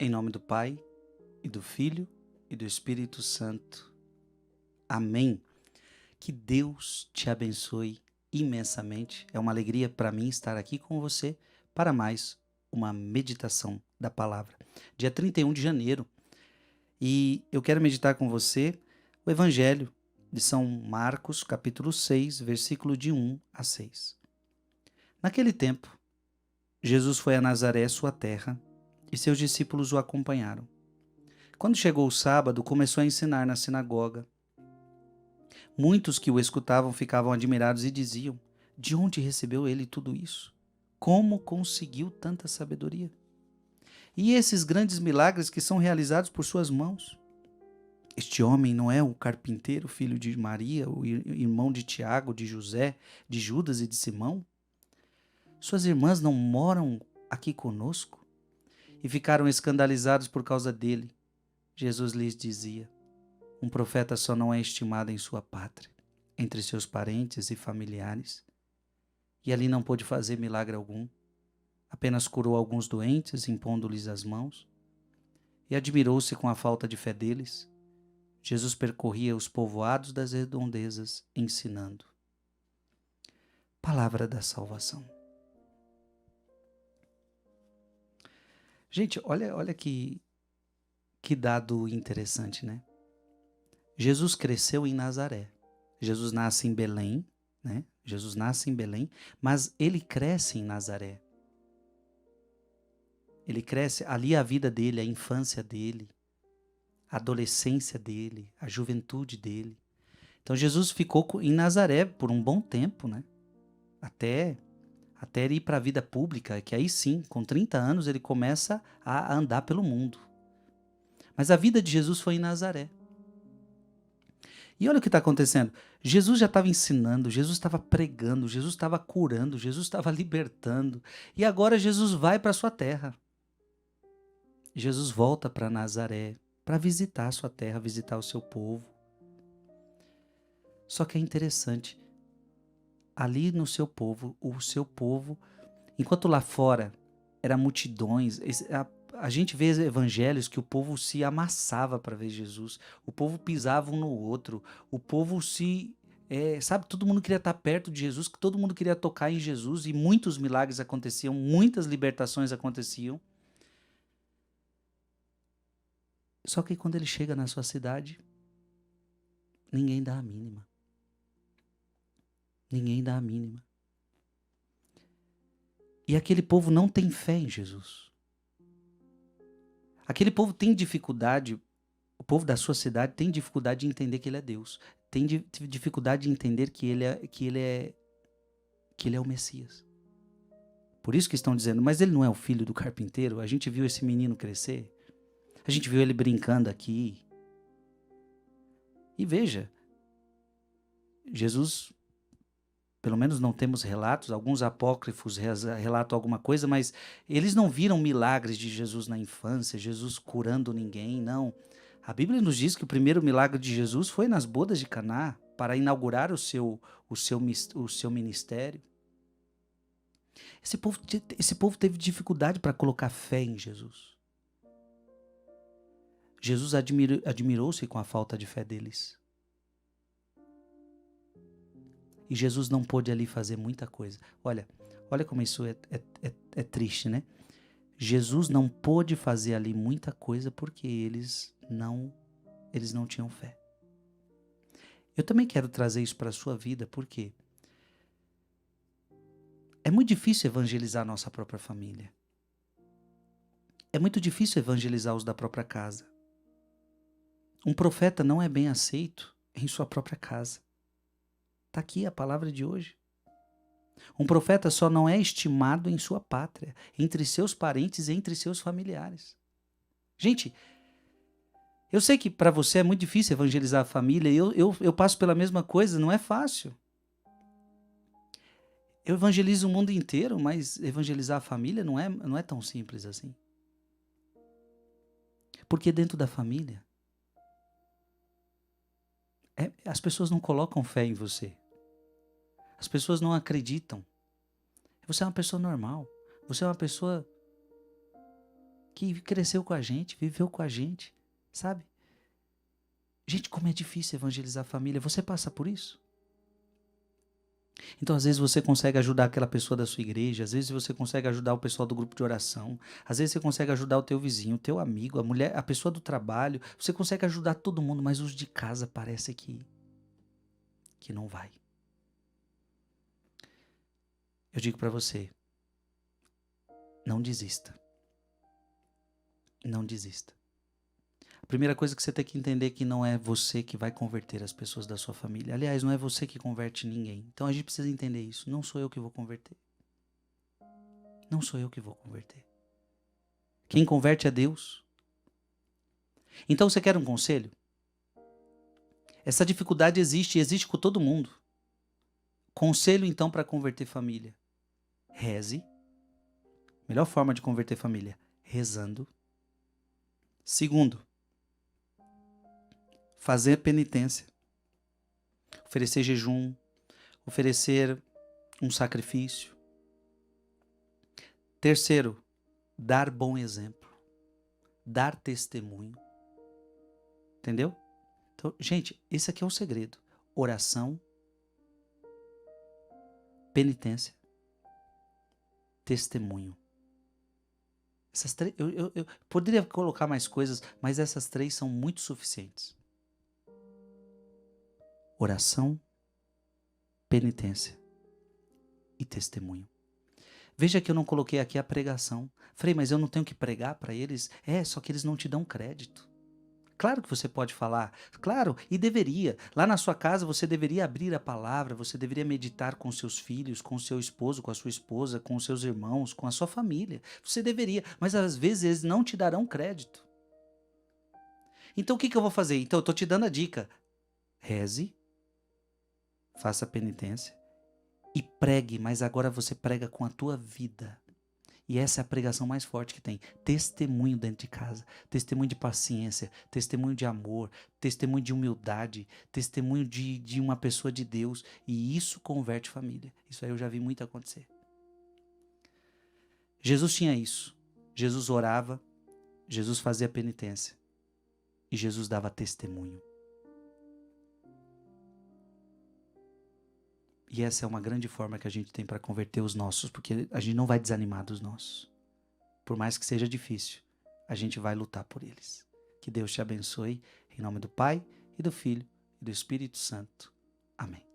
Em nome do Pai, e do Filho, e do Espírito Santo. Amém. Que Deus te abençoe imensamente. É uma alegria para mim estar aqui com você para mais uma meditação da palavra. Dia 31 de janeiro. E eu quero meditar com você o Evangelho de São Marcos, capítulo 6, versículo de 1 a 6. Naquele tempo, Jesus foi a Nazaré, sua terra, e seus discípulos o acompanharam. Quando chegou o sábado, começou a ensinar na sinagoga. Muitos que o escutavam ficavam admirados e diziam: de onde recebeu ele tudo isso? Como conseguiu tanta sabedoria? E esses grandes milagres que são realizados por suas mãos? Este homem não é o carpinteiro, filho de Maria, o irmão de Tiago, de José, de Judas e de Simão? Suas irmãs não moram aqui conosco? E ficaram escandalizados por causa dele. Jesus lhes dizia: um profeta só não é estimado em sua pátria, entre seus parentes e familiares. E ali não pôde fazer milagre algum. Apenas curou alguns doentes, impondo-lhes as mãos. E admirou-se com a falta de fé deles. Jesus percorria os povoados das redondezas, ensinando. Palavra da salvação. Gente, olha que dado interessante, né? Jesus cresceu em Nazaré. Jesus nasce em Belém, né? Jesus nasce em Belém, mas ele cresce em Nazaré. Ele cresce ali, a vida dele, a infância dele, a adolescência dele, a juventude dele. Então Jesus ficou em Nazaré por um bom tempo, né? Até ele ir para a vida pública, que aí sim, com 30 anos ele começa a andar pelo mundo. Mas a vida de Jesus foi em Nazaré. E olha o que está acontecendo. Jesus já estava ensinando, Jesus estava pregando, Jesus estava curando, Jesus estava libertando. E agora Jesus vai para a sua terra. Jesus volta para Nazaré para visitar a sua terra, visitar o seu povo. Só que é interessante. Ali no seu povo, o seu povo, enquanto lá fora era multidões, a gente vê evangelhos que o povo se amassava para ver Jesus, o povo pisava um no outro, o povo sabe, todo mundo queria estar perto de Jesus, todo mundo queria tocar em Jesus e muitos milagres aconteciam, muitas libertações aconteciam. Só que quando ele chega na sua cidade, ninguém dá a mínima. Ninguém dá a mínima. E aquele povo não tem fé em Jesus. Aquele povo tem dificuldade, o povo da sua cidade tem dificuldade de entender que ele é Deus. Tem dificuldade de entender que ele é o Messias. Por isso que estão dizendo, mas ele não é o filho do carpinteiro? A gente viu esse menino crescer. A gente viu ele brincando aqui. E veja, Jesus, pelo menos não temos relatos, alguns apócrifos relatam alguma coisa, mas eles não viram milagres de Jesus na infância, Jesus curando ninguém, não. A Bíblia nos diz que o primeiro milagre de Jesus foi nas bodas de Caná, para inaugurar o seu ministério. Esse povo teve dificuldade para colocar fé em Jesus. Jesus admirou-se com a falta de fé deles. E Jesus não pôde ali fazer muita coisa. Olha como isso é triste, né? Jesus não pôde fazer ali muita coisa porque eles não tinham fé. Eu também quero trazer isso para a sua vida, porque é muito difícil evangelizar a nossa própria família. É muito difícil evangelizar os da própria casa. Um profeta não é bem aceito em sua própria casa. Está aqui a palavra de hoje. Um profeta só não é estimado em sua pátria, entre seus parentes e entre seus familiares. Gente, eu sei que para você é muito difícil evangelizar a família, eu passo pela mesma coisa, não é fácil. Eu evangelizo o mundo inteiro, mas evangelizar a família não é tão simples assim. Porque dentro da família, as pessoas não colocam fé em você. As pessoas não acreditam. Você é uma pessoa normal. Você é uma pessoa que cresceu com a gente, viveu com a gente, sabe? Gente, como é difícil evangelizar a família. Você passa por isso? Então, às vezes você consegue ajudar aquela pessoa da sua igreja, às vezes você consegue ajudar o pessoal do grupo de oração, às vezes você consegue ajudar o teu vizinho, o teu amigo, a mulher, a pessoa do trabalho, você consegue ajudar todo mundo, mas os de casa parece que não vai. Eu digo para você, não desista. Não desista. A primeira coisa que você tem que entender é que não é você que vai converter as pessoas da sua família. Aliás, não é você que converte ninguém. Então a gente precisa entender isso. Não sou eu que vou converter. Não sou eu que vou converter. Quem converte é Deus. Então você quer um conselho? Essa dificuldade existe e existe com todo mundo. Conselho então para converter família. Reze. Melhor forma de converter família, rezando. Segundo, fazer penitência. Oferecer jejum, oferecer um sacrifício. Terceiro, dar bom exemplo. Dar testemunho. Entendeu? Então, gente, esse aqui é o segredo. Oração, penitência, testemunho. Essas três, eu poderia colocar mais coisas, mas essas três são muito suficientes. Oração, penitência e testemunho. Veja que eu não coloquei aqui a pregação. Frei, mas eu não tenho que pregar para eles? Só que eles não te dão crédito. Claro que você pode falar, claro, e deveria. Lá na sua casa você deveria abrir a palavra, você deveria meditar com seus filhos, com seu esposo, com a sua esposa, com os seus irmãos, com a sua família. Você deveria, mas às vezes eles não te darão crédito. Então o que eu vou fazer? Então eu estou te dando a dica. Reze, faça penitência e pregue, mas agora você prega com a tua vida. E essa é a pregação mais forte que tem. Testemunho dentro de casa. Testemunho de paciência. Testemunho de amor. Testemunho de humildade. Testemunho de uma pessoa de Deus. E isso converte família. Isso aí eu já vi muito acontecer. Jesus tinha isso. Jesus orava. Jesus fazia penitência. E Jesus dava testemunho. E essa é uma grande forma que a gente tem para converter os nossos, porque a gente não vai desanimar dos nossos. Por mais que seja difícil, a gente vai lutar por eles. Que Deus te abençoe, em nome do Pai, e do Filho, e do Espírito Santo. Amém.